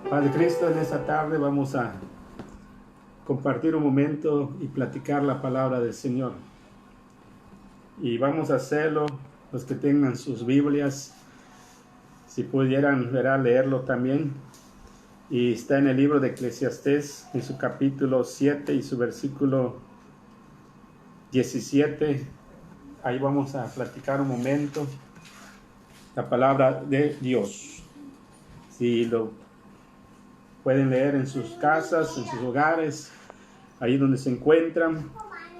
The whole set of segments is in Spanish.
Padre Cristo, en esta tarde vamos a compartir un momento y platicar la palabra del Señor. Y vamos a hacerlo, los que tengan sus Biblias, si pudieran leerlo también. Y está en el libro de Eclesiastés, en su capítulo 7 y su versículo 17. Ahí vamos a platicar un momento la palabra de Dios. Si lo pueden leer en sus casas, en sus hogares, ahí donde se encuentran.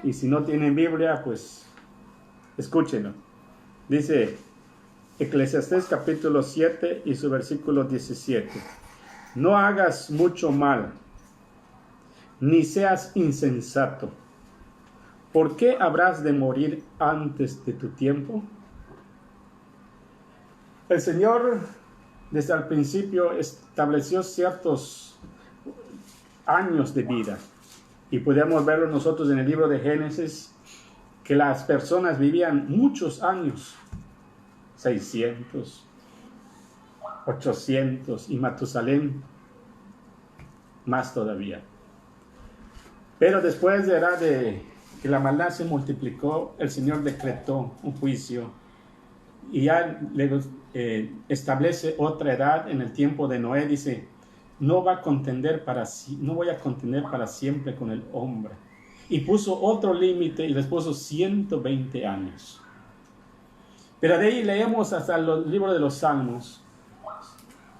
Y si no tienen Biblia, pues escúchenlo. Dice Eclesiastés capítulo 7 y su versículo 17. No hagas mucho mal, ni seas insensato. ¿Por qué habrás de morir antes de tu tiempo? El Señor desde el principio estableció ciertos años de vida. Y podemos verlo nosotros en el libro de Génesis, que las personas vivían muchos años, 600, 800, y Matusalén más todavía. Pero después de que la maldad se multiplicó, el Señor decretó un juicio y ya establece otra edad en el tiempo de Noé. Dice, no voy a contender para siempre con el hombre. Y puso otro límite y les puso 120 años. Pero de ahí leemos hasta el libro de los Salmos,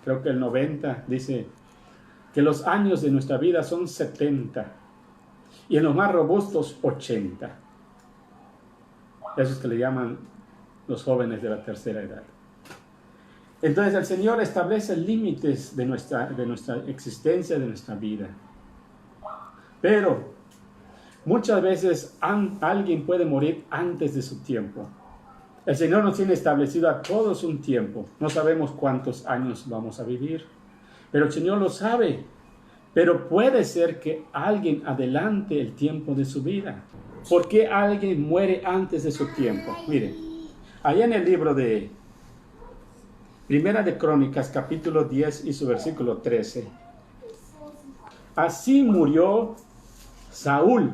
creo que el 90, dice que los años de nuestra vida son 70 y en los más robustos 80. Esos que le llaman los jóvenes de la tercera edad. Entonces el Señor establece límites de nuestra existencia, de nuestra vida. Pero muchas veces alguien puede morir antes de su tiempo. El Señor nos tiene establecido a todos un tiempo. No sabemos cuántos años vamos a vivir, pero el Señor lo sabe. Pero puede ser que alguien adelante el tiempo de su vida. ¿Por qué alguien muere antes de su tiempo? Mire, allá en el libro de Primera de Crónicas, capítulo 10 y su versículo 13. Así murió Saúl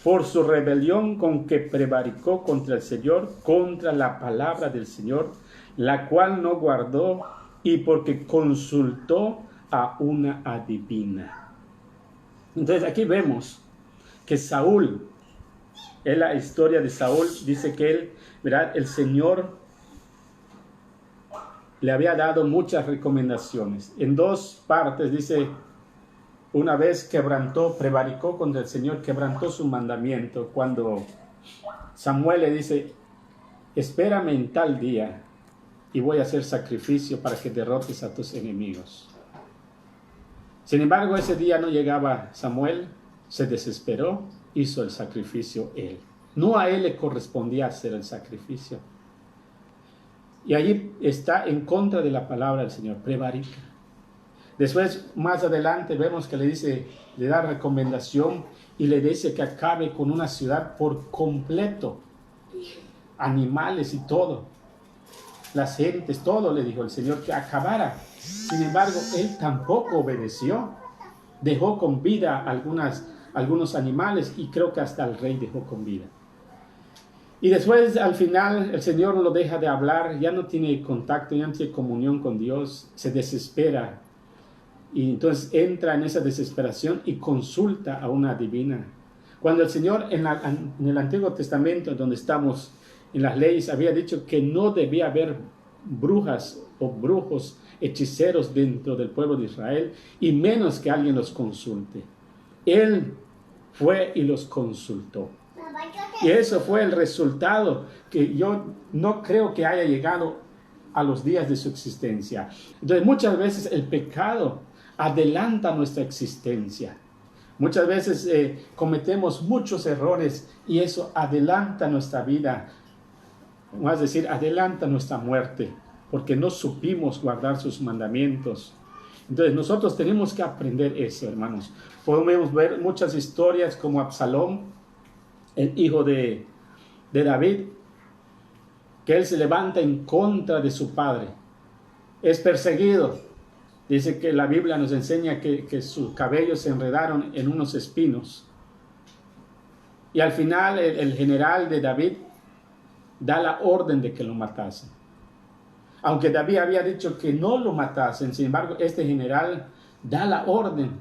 por su rebelión con que prevaricó contra el Señor, contra la palabra del Señor, la cual no guardó, y porque consultó a una adivina. Entonces aquí vemos que Saúl, en la historia de Saúl, dice que él, ¿verdad? El Señor le había dado muchas recomendaciones. En dos partes dice, una vez prevaricó contra el Señor, quebrantó su mandamiento, cuando Samuel le dice, espérame en tal día y voy a hacer sacrificio para que derrotes a tus enemigos. Sin embargo, ese día no llegaba Samuel, se desesperó, hizo el sacrificio él. No a él le correspondía hacer el sacrificio. Y allí está en contra de la palabra del Señor, prevarica. Después, más adelante, vemos que le da recomendación y le dice que acabe con una ciudad por completo. Animales y todo. Las gentes, todo le dijo el Señor que acabara. Sin embargo, él tampoco obedeció. Dejó con vida algunos animales y creo que hasta el rey dejó con vida. Y después, al final, el Señor lo deja de hablar, ya no tiene contacto, ya no tiene comunión con Dios, se desespera. Y entonces entra en esa desesperación y consulta a una adivina. Cuando el Señor en el Antiguo Testamento, donde estamos en las leyes, había dicho que no debía haber brujas o brujos, hechiceros dentro del pueblo de Israel, y menos que alguien los consulte. Él fue y los consultó. Y eso fue el resultado, que yo no creo que haya llegado a los días de su existencia. Entonces muchas veces el pecado adelanta nuestra existencia. Muchas veces cometemos muchos errores y eso adelanta nuestra vida. Vamos a decir, adelanta nuestra muerte, porque no supimos guardar sus mandamientos. Entonces nosotros tenemos que aprender eso, hermanos. Podemos ver muchas historias como Absalón, el hijo de David, que él se levanta en contra de su padre. Es perseguido. Dice que la Biblia nos enseña que sus cabellos se enredaron en unos espinos. Y al final el general de David da la orden de que lo matasen. Aunque David había dicho que no lo matasen, sin embargo, este general da la orden.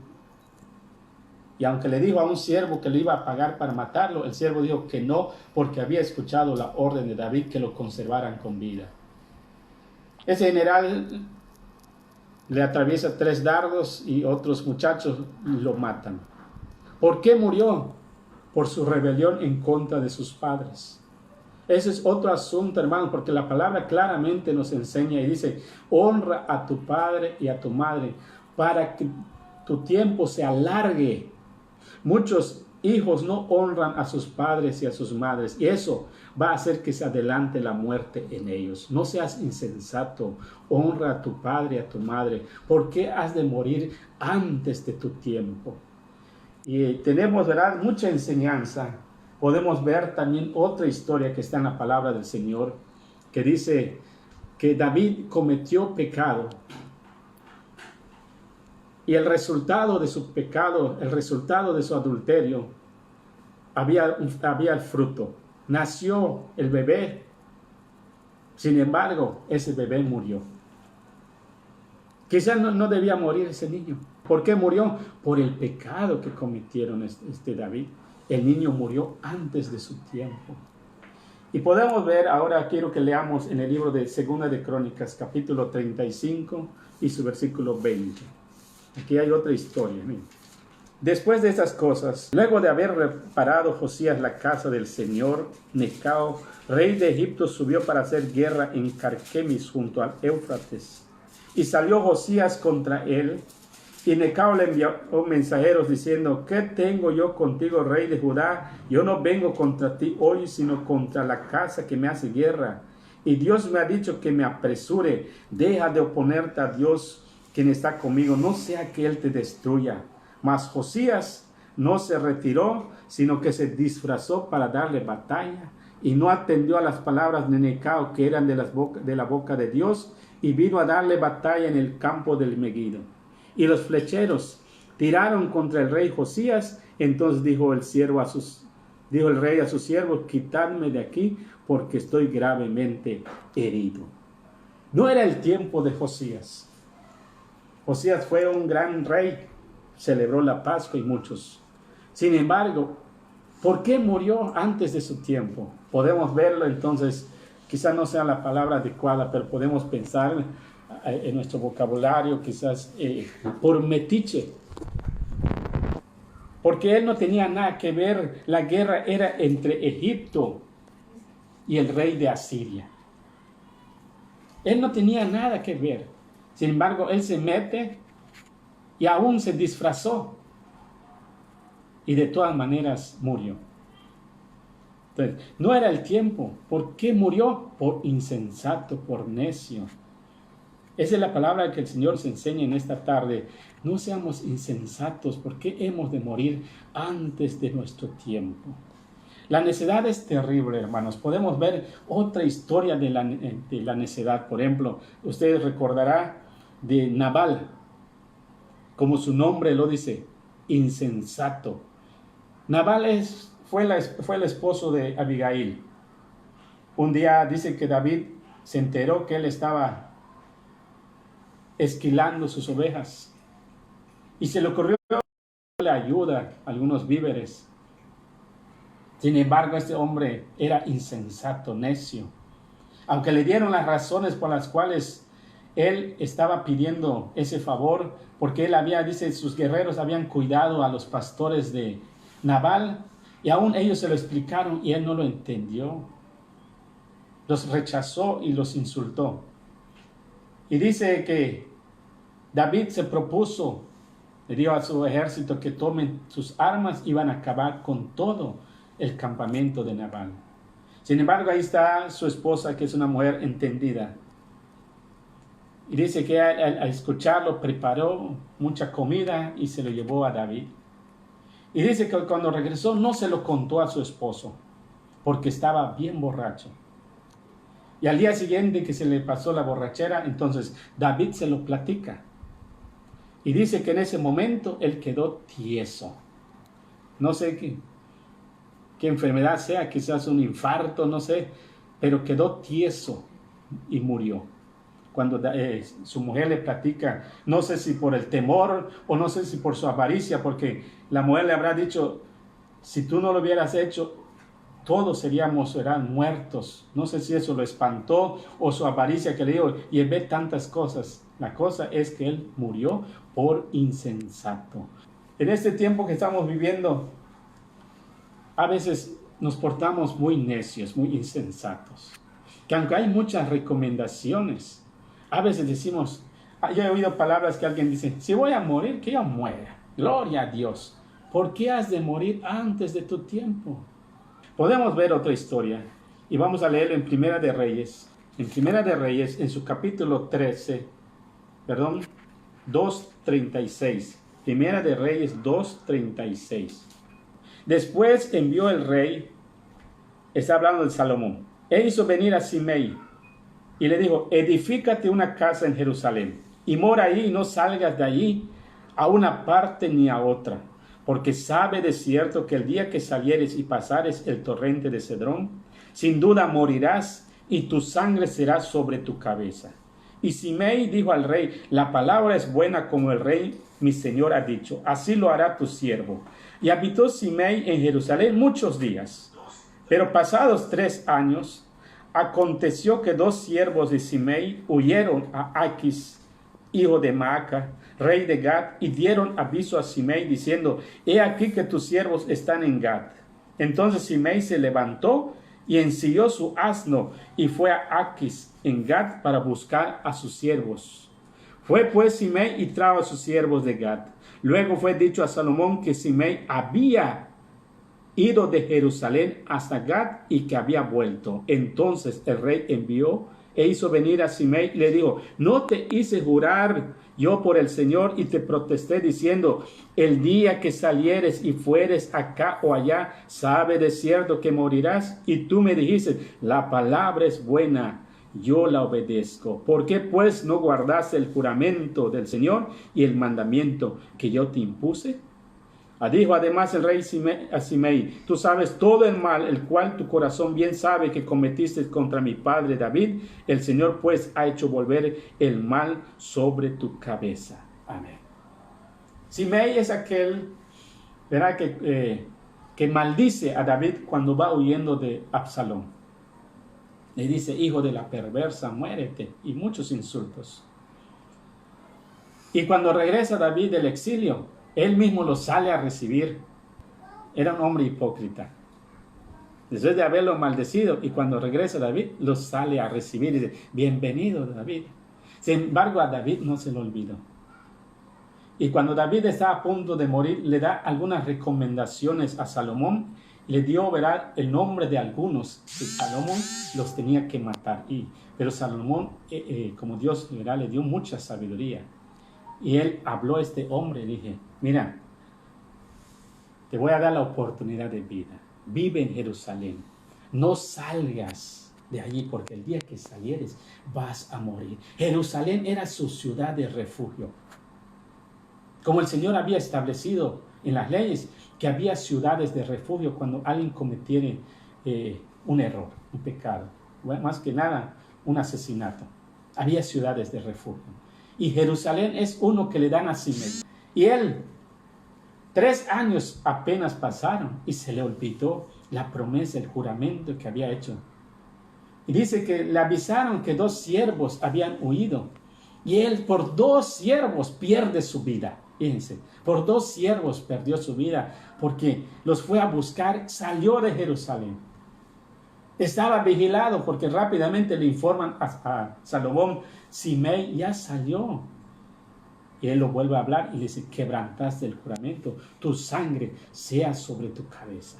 Y aunque le dijo a un siervo que le iba a pagar para matarlo, el siervo dijo que no, porque había escuchado la orden de David que lo conservaran con vida. Ese general le atraviesa 3 dardos y otros muchachos lo matan. ¿Por qué murió? Por su rebelión en contra de sus padres. Ese es otro asunto, hermanos, porque la palabra claramente nos enseña y dice: honra a tu padre y a tu madre para que tu tiempo se alargue. Muchos hijos no honran a sus padres y a sus madres, y eso va a hacer que se adelante la muerte en ellos. No seas insensato, honra a tu padre y a tu madre. ¿Por qué has de morir antes de tu tiempo? Y tenemos, ¿verdad?, mucha enseñanza. Podemos ver también otra historia que está en la palabra del Señor, que dice que David cometió pecado. Y el resultado de su pecado, el resultado de su adulterio, había el fruto. Nació el bebé. Sin embargo, ese bebé murió. Quizás no debía morir ese niño. ¿Por qué murió? Por el pecado que cometieron David. El niño murió antes de su tiempo. Y podemos ver, ahora quiero que leamos en el libro de Segunda de Crónicas, capítulo 35 y su versículo 20. Aquí hay otra historia. Miren. Después de esas cosas, luego de haber reparado Josías la casa del Señor, Necao, rey de Egipto, subió para hacer guerra en Carquemis junto al Éufrates. Y salió Josías contra él, y Necao le envió mensajeros diciendo: ¿qué tengo yo contigo, rey de Judá? Yo no vengo contra ti hoy, sino contra la casa que me hace guerra. Y Dios me ha dicho que me apresure. Deja de oponerte a Dios, quien está conmigo, no sea que Él te destruya. Mas Josías no se retiró, sino que se disfrazó para darle batalla, y no atendió a las palabras de Necao, que eran de la boca de Dios, y vino a darle batalla en el campo del Megido. Y los flecheros tiraron contra el rey Josías. Entonces dijo el rey a sus siervos: quitadme de aquí, porque estoy gravemente herido. No era el tiempo de Josías. Josías fue un gran rey, celebró la Pascua y muchos. Sin embargo, ¿por qué murió antes de su tiempo? Podemos verlo entonces, quizás no sea la palabra adecuada, pero podemos pensar en nuestro vocabulario, quizás por metiche. Porque él no tenía nada que ver, la guerra era entre Egipto y el rey de Asiria. Él no tenía nada que ver. Sin embargo, él se mete y aún se disfrazó. Y de todas maneras murió. Entonces, no era el tiempo. ¿Por qué murió? Por insensato, por necio. Esa es la palabra que el Señor se enseña en esta tarde. No seamos insensatos. ¿Por qué hemos de morir antes de nuestro tiempo? La necedad es terrible, hermanos. Podemos ver otra historia de la necedad. Por ejemplo, ustedes recordarán de Nabal, como su nombre lo dice, insensato. Nabal fue el esposo de Abigail. Un día dice que David se enteró que él estaba esquilando sus ovejas y se le ocurrió darle ayuda, algunos víveres. Sin embargo, este hombre era insensato, necio. Aunque le dieron las razones por las cuales él estaba pidiendo ese favor, porque dice, sus guerreros habían cuidado a los pastores de Nabal, y aún ellos se lo explicaron y él no lo entendió. Los rechazó y los insultó. Y dice que David se propuso, le dio a su ejército que tomen sus armas y iban a acabar con todo el campamento de Nabal. Sin embargo, ahí está su esposa, que es una mujer entendida. Y dice que al escucharlo preparó mucha comida y se lo llevó a David. Y dice que cuando regresó no se lo contó a su esposo, porque estaba bien borracho. Y al día siguiente que se le pasó la borrachera, entonces David se lo platica. Y dice que en ese momento él quedó tieso. No sé qué enfermedad sea, quizás un infarto, no sé, pero quedó tieso y murió. Cuando su mujer le platica, no sé si por el temor o no sé si por su avaricia, porque la mujer le habrá dicho, si tú no lo hubieras hecho, todos serán muertos. No sé si eso lo espantó o su avaricia que le dijo, y él ve tantas cosas. La cosa es que él murió por insensato. En este tiempo que estamos viviendo, a veces nos portamos muy necios, muy insensatos. Que aunque hay muchas recomendaciones, a veces decimos, yo he oído palabras que alguien dice, si voy a morir, que yo muera. Gloria a Dios. ¿Por qué has de morir antes de tu tiempo? Podemos ver otra historia y vamos a leerlo en Primera de Reyes. En Primera de Reyes, en su capítulo 2:36. Primera de Reyes 2:36. Después envió el rey, está hablando de Salomón, e hizo venir a Simei y le dijo, edifícate una casa en Jerusalén y mora ahí y no salgas de allí a una parte ni a otra, porque sabe de cierto que el día que salieres y pasares el torrente de Cedrón, sin duda morirás y tu sangre será sobre tu cabeza. Y Simei dijo al rey, la palabra es buena como el rey mi señor ha dicho, así lo hará tu siervo. Y habitó Simei en Jerusalén muchos días. Pero pasados 3 años, aconteció que 2 siervos de Simei huyeron a Aquis, hijo de Maaca, rey de Gad, y dieron aviso a Simei diciendo, he aquí que tus siervos están en Gad. Entonces Simei se levantó y ensilló su asno y fue a Aquis en Gad para buscar a sus siervos. Fue pues Simei y trajo a sus siervos de Gad. Luego fue dicho a Salomón que Simei había ido de Jerusalén hasta Gad y que había vuelto. Entonces el rey envió e hizo venir a Simei y le dijo, no te hice jurar yo por el Señor y te protesté diciendo, el día que salieres y fueres acá o allá, sabe de cierto que morirás. Y tú me dijiste, la palabra es buena, yo la obedezco. ¿Por qué pues no guardaste el juramento del Señor y el mandamiento que yo te impuse? Dijo además el rey a Simei, tú sabes todo el mal, el cual tu corazón bien sabe que cometiste contra mi padre David. El Señor pues ha hecho volver el mal sobre tu cabeza. Amén. Simei es aquel, ¿verdad? Que maldice a David cuando va huyendo de Absalón. Le dice, hijo de la perversa, muérete, y muchos insultos. Y cuando regresa David del exilio, él mismo lo sale a recibir. Era un hombre hipócrita. Después de haberlo maldecido, y cuando regresa David, lo sale a recibir y dice, bienvenido David. Sin embargo, a David no se lo olvidó. Y cuando David está a punto de morir, le da algunas recomendaciones a Salomón. Le dio, ¿verdad?, el nombre de algunos que Salomón los tenía que matar. Pero Salomón, como Dios, ¿verdad?, le dio mucha sabiduría. Y él habló a este hombre y dije, mira, te voy a dar la oportunidad de vida. Vive en Jerusalén. No salgas de allí porque el día que salieres vas a morir. Jerusalén era su ciudad de refugio. Como el Señor había establecido en las leyes que había ciudades de refugio cuando alguien cometiera un error, un pecado. Bueno, más que nada, un asesinato. Había ciudades de refugio. Y Jerusalén es uno que le dan a Simei. Y él, 3 años apenas pasaron y se le olvidó la promesa, el juramento que había hecho. Y dice que le avisaron que 2 siervos habían huido. Y él por 2 siervos pierde su vida. Fíjense, por 2 siervos perdió su vida porque los fue a buscar, salió de Jerusalén. Estaba vigilado porque rápidamente le informan a Salomón, Simei ya salió. Y él lo vuelve a hablar y le dice, quebrantaste el juramento, tu sangre sea sobre tu cabeza.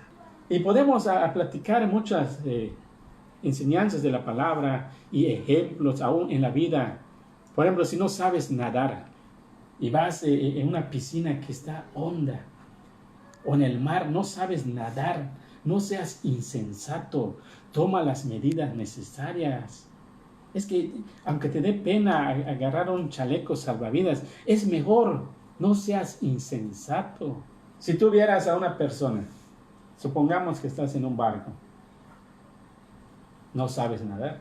Y podemos platicar muchas enseñanzas de la palabra y ejemplos aún en la vida. Por ejemplo, si no sabes nadar y vas en una piscina que está honda o en el mar, no sabes nadar, no seas insensato, toma las medidas necesarias. Es que aunque te dé pena agarrar un chaleco salvavidas, es mejor, no seas insensato. Si tú vieras a una persona, supongamos que estás en un barco, no sabes nadar,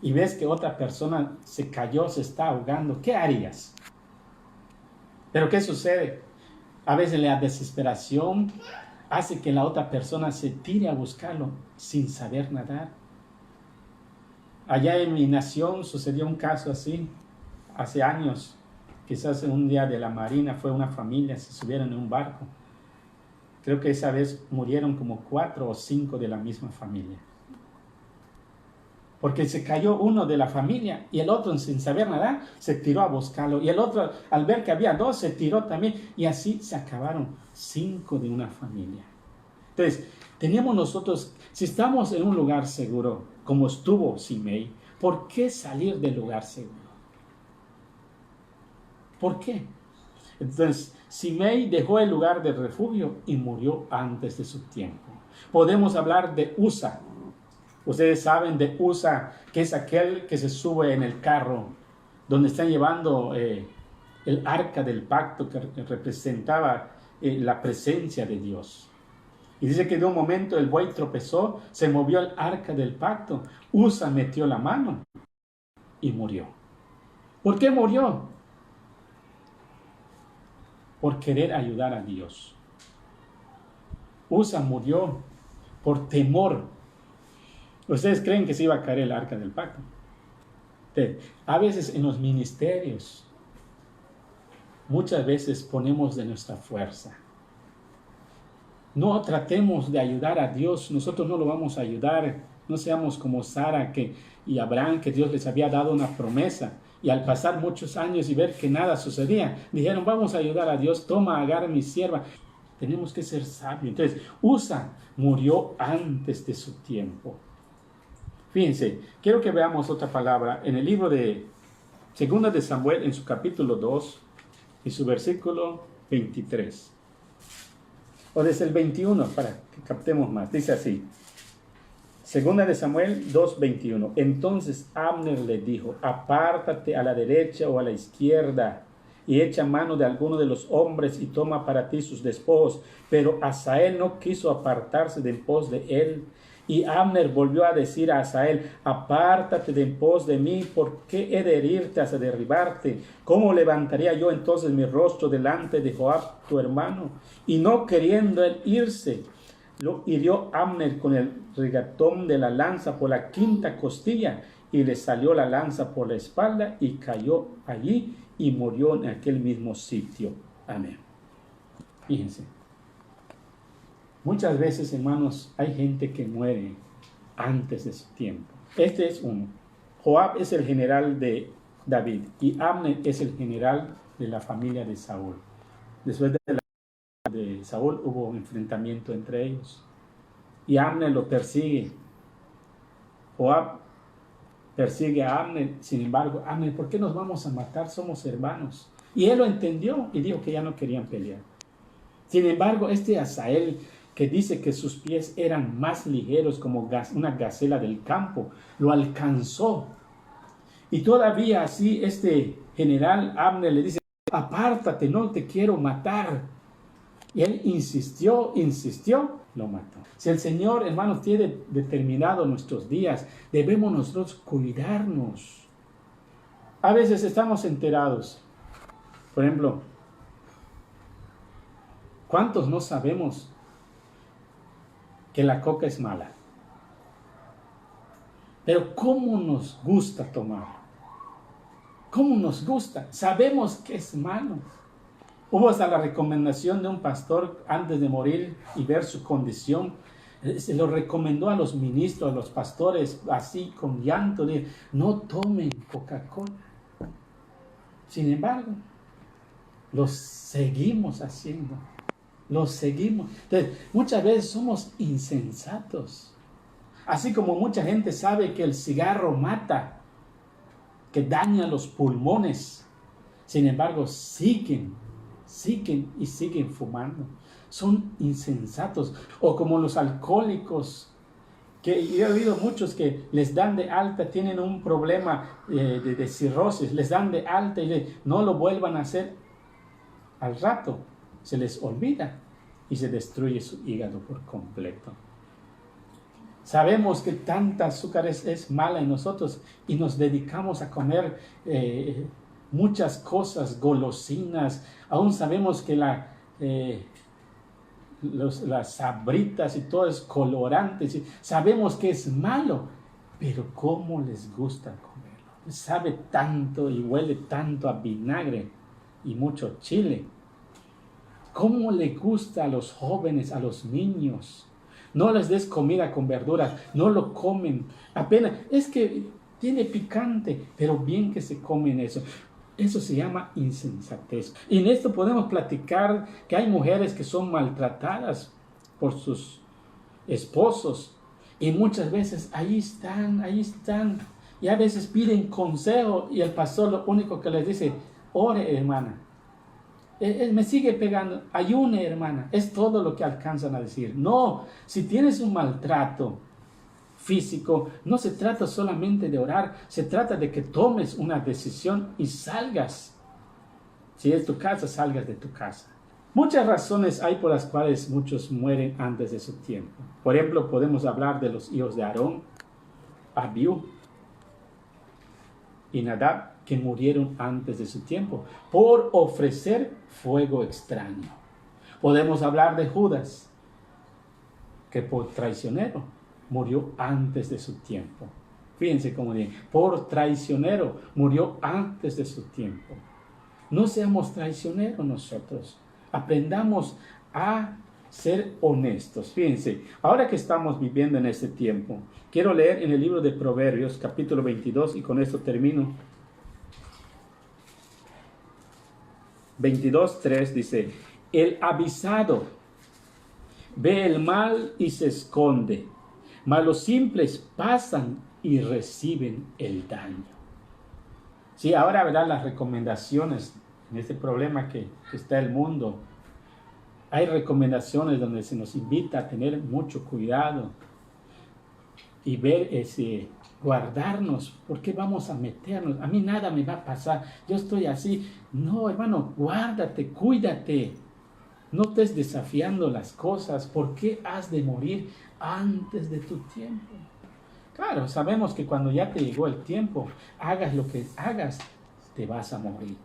y ves que otra persona se cayó, se está ahogando, ¿qué harías? Pero ¿qué sucede? A veces la desesperación hace que la otra persona se tire a buscarlo sin saber nadar. Allá en mi nación sucedió un caso así, hace años, quizás en un día de la marina, fue una familia, se subieron en un barco. Creo que esa vez murieron como 4 o 5 de la misma familia. Porque se cayó uno de la familia y el otro, sin saber nadar, se tiró a buscarlo. Y el otro, al ver que había 2, se tiró también. Y así se acabaron 5 de una familia. Entonces, teníamos nosotros, si estamos en un lugar seguro, como estuvo Simei, ¿por qué salir del lugar seguro? ¿Por qué? Entonces, Simei dejó el lugar de refugio y murió antes de su tiempo. Podemos hablar de Usa. Ustedes saben de Usa, que es aquel que se sube en el carro, donde están llevando el arca del pacto que representaba la presencia de Dios. Y dice que de un momento el buey tropezó, se movió el arca del pacto. Usa metió la mano y murió. ¿Por qué murió? Por querer ayudar a Dios. Usa murió por temor. ¿Ustedes creen que se iba a caer el arca del pacto? A veces en los ministerios, muchas veces ponemos de nuestra fuerza. No tratemos de ayudar a Dios, nosotros no lo vamos a ayudar. No seamos como Sara y Abraham, que Dios les había dado una promesa. Y al pasar muchos años y ver que nada sucedía, dijeron, vamos a ayudar a Dios, toma a Agar, mi sierva. Tenemos que ser sabios. Entonces, Usa murió antes de su tiempo. Fíjense, quiero que veamos otra palabra en el libro de 2 de Samuel, en su capítulo 2 y su versículo 23. O desde el 21, para que captemos más. Dice así, 2 de Samuel 2:21. Entonces Abner le dijo, apártate a la derecha o a la izquierda y echa mano de alguno de los hombres y toma para ti sus despojos. Pero Asael no quiso apartarse de en pos de él. Y Abner volvió a decir a Asael, apártate de en pos de mí, ¿por qué he de herirte hasta derribarte? ¿Cómo levantaría yo entonces mi rostro delante de Joab, tu hermano? Y no queriendo él irse, lo hirió Abner con el regatón de la lanza por la quinta costilla, y le salió la lanza por la espalda, y cayó allí, y murió en aquel mismo sitio. Amén. Fíjense. Muchas veces, hermanos, hay gente que muere antes de su tiempo. Este es uno. Joab es el general de David y Abner es el general de la familia de Saúl. Después de Saúl hubo un enfrentamiento entre ellos. Y Abner lo persigue. Joab persigue a Abner. Sin embargo, Abner, ¿por qué nos vamos a matar? Somos hermanos. Y él lo entendió y dijo que ya no querían pelear. Sin embargo, este Asael, que dice que sus pies eran más ligeros como una gacela del campo, lo alcanzó. Y todavía así este general Abner le dice, apártate, no te quiero matar. Y él insistió, lo mató. Si el Señor, hermanos, tiene determinado nuestros días, debemos nosotros cuidarnos. A veces estamos enterados. Por ejemplo, ¿cuántos no sabemos que la coca es mala? Pero ¿cómo nos gusta tomar? ¿Cómo nos gusta? Sabemos que es malo. Hubo hasta la recomendación de un pastor antes de morir y ver su condición. Se lo recomendó a los ministros, a los pastores, así con llanto, de no tomen Coca-Cola. Sin embargo, lo seguimos haciendo. Lo seguimos. Entonces, muchas veces somos insensatos. Así como mucha gente sabe que el cigarro mata, que daña los pulmones. Sin embargo, siguen fumando. Son insensatos. O como los alcohólicos que yo he oído muchos que les dan de alta, tienen un problema de cirrosis, les dan de alta y no lo vuelvan a hacer. Al rato se les olvida y se destruye su hígado por completo. Sabemos que tanta azúcar es mala en nosotros y nos dedicamos a comer muchas cosas, golosinas. Aún sabemos que las sabritas y todo es colorantes. Y sabemos que es malo, pero ¿cómo les gusta comerlo? Sabe tanto y huele tanto a vinagre y mucho chile. ¿Cómo le gusta a los jóvenes, a los niños? No les des comida con verduras, no lo comen. Apenas, es que tiene picante, pero bien que se comen eso. Eso se llama insensatez. Y en esto podemos platicar que hay mujeres que son maltratadas por sus esposos. Y muchas veces ahí están. Y a veces piden consejo y el pastor lo único que les dice, ore hermana. Me sigue pegando, ayune hermana. Es todo lo que alcanzan a decir. No, si tienes un maltrato físico, no se trata solamente de orar, se trata de que tomes una decisión y salgas. Si es tu casa, salgas de tu casa. Muchas razones hay por las cuales muchos mueren antes de su tiempo. Por ejemplo, podemos hablar de los hijos de Aarón, Abiú y Nadab, que murieron antes de su tiempo por ofrecer fuego extraño. Podemos hablar de Judas, que por traicionero murió antes de su tiempo. Fíjense cómo dice, por traicionero murió antes de su tiempo. No seamos traicioneros nosotros. Aprendamos a ser honestos. Fíjense, ahora que estamos viviendo en este tiempo, quiero leer en el libro de Proverbios, capítulo 22, y con esto termino. 22:3 dice, el avisado ve el mal y se esconde, mas los simples pasan y reciben el daño. Sí, ahora verán las recomendaciones en este problema que está el mundo. Hay recomendaciones donde se nos invita a tener mucho cuidado y ver guardarnos. ¿Por qué vamos a meternos? A mí nada me va a pasar, yo estoy así. No, hermano, guárdate, cuídate. No estés desafiando las cosas. ¿Por qué has de morir antes de tu tiempo? Claro, sabemos que cuando ya te llegó el tiempo, hagas lo que hagas, te vas a morir.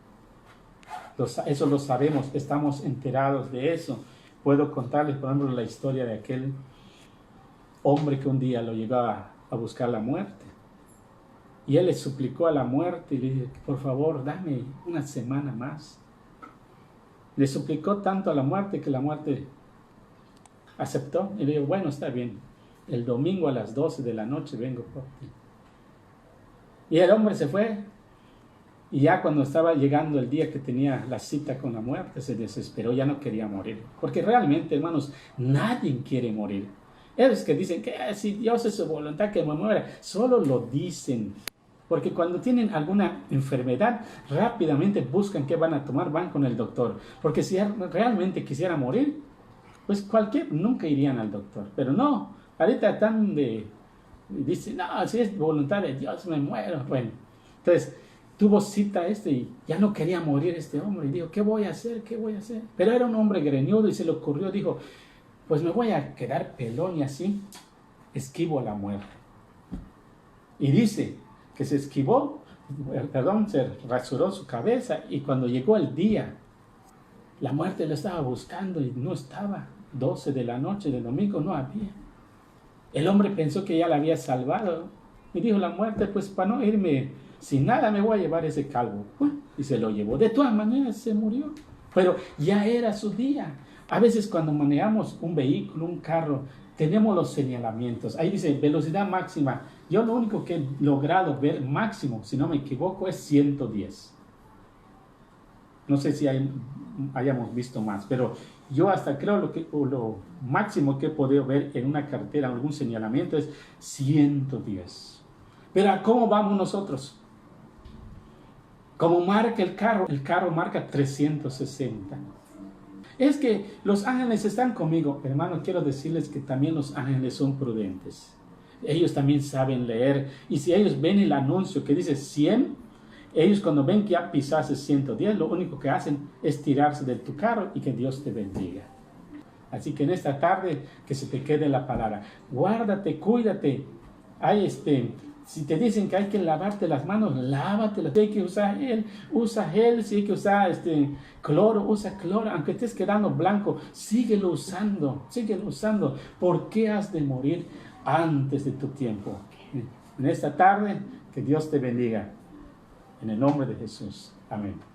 Eso lo sabemos, estamos enterados de eso. Puedo contarles, por ejemplo, la historia de aquel hombre que un día lo llegó a buscar la muerte. Y él le suplicó a la muerte y le dijo, por favor, dame una semana más. Le suplicó tanto a la muerte que la muerte aceptó y le dijo, bueno, está bien, el domingo a las 12 de la noche vengo por ti. Y el hombre se fue. Y ya cuando estaba llegando el día que tenía la cita con la muerte, se desesperó, ya no quería morir. Porque realmente, hermanos, nadie quiere morir. Esos que dicen que si Dios es su voluntad que me muera, solo lo dicen. Porque cuando tienen alguna enfermedad, rápidamente buscan qué van a tomar, van con el doctor. Porque si realmente quisiera morir, pues nunca irían al doctor. Pero no, ahorita están dicen, no, si es voluntad de Dios me muero. Bueno, entonces tuvo cita y ya no quería morir este hombre. Y dijo, ¿qué voy a hacer? ¿Qué voy a hacer? Pero era un hombre greñudo y se le ocurrió, dijo, pues me voy a quedar pelón y así esquivo la muerte. Y dice que se esquivó, se rasuró su cabeza y cuando llegó el día, la muerte lo estaba buscando y no estaba. 12 de la noche del domingo no había. El hombre pensó que ya la había salvado y dijo la muerte, pues para no irme sin nada me voy a llevar ese calvo. Y se lo llevó. De todas maneras se murió. Pero ya era su día. A veces cuando manejamos un vehículo, un carro, tenemos los señalamientos. Ahí dice velocidad máxima. Yo lo único que he logrado ver máximo, si no me equivoco, es 110. No sé si hayamos visto más, pero yo hasta creo lo máximo que he podido ver en una carretera, algún señalamiento, es 110. Pero ¿cómo vamos nosotros? Como marca el carro marca 360. Es que los ángeles están conmigo. Hermano, quiero decirles que también los ángeles son prudentes. ellos también saben leer. Y si ellos ven el anuncio que dice 100, ellos cuando ven que ya pisaste 110, lo único que hacen es tirarse de tu carro y que Dios te bendiga. Así que en esta tarde, que se te quede la palabra. Guárdate, cuídate. Si te dicen que hay que lavarte las manos, lávatelas. Si hay que usar gel, usa gel. Si hay que usar cloro, usa cloro. Aunque estés quedando blanco, síguelo usando. Síguelo usando. ¿Por qué has de morir antes de tu tiempo? En esta tarde, que Dios te bendiga. En el nombre de Jesús. Amén.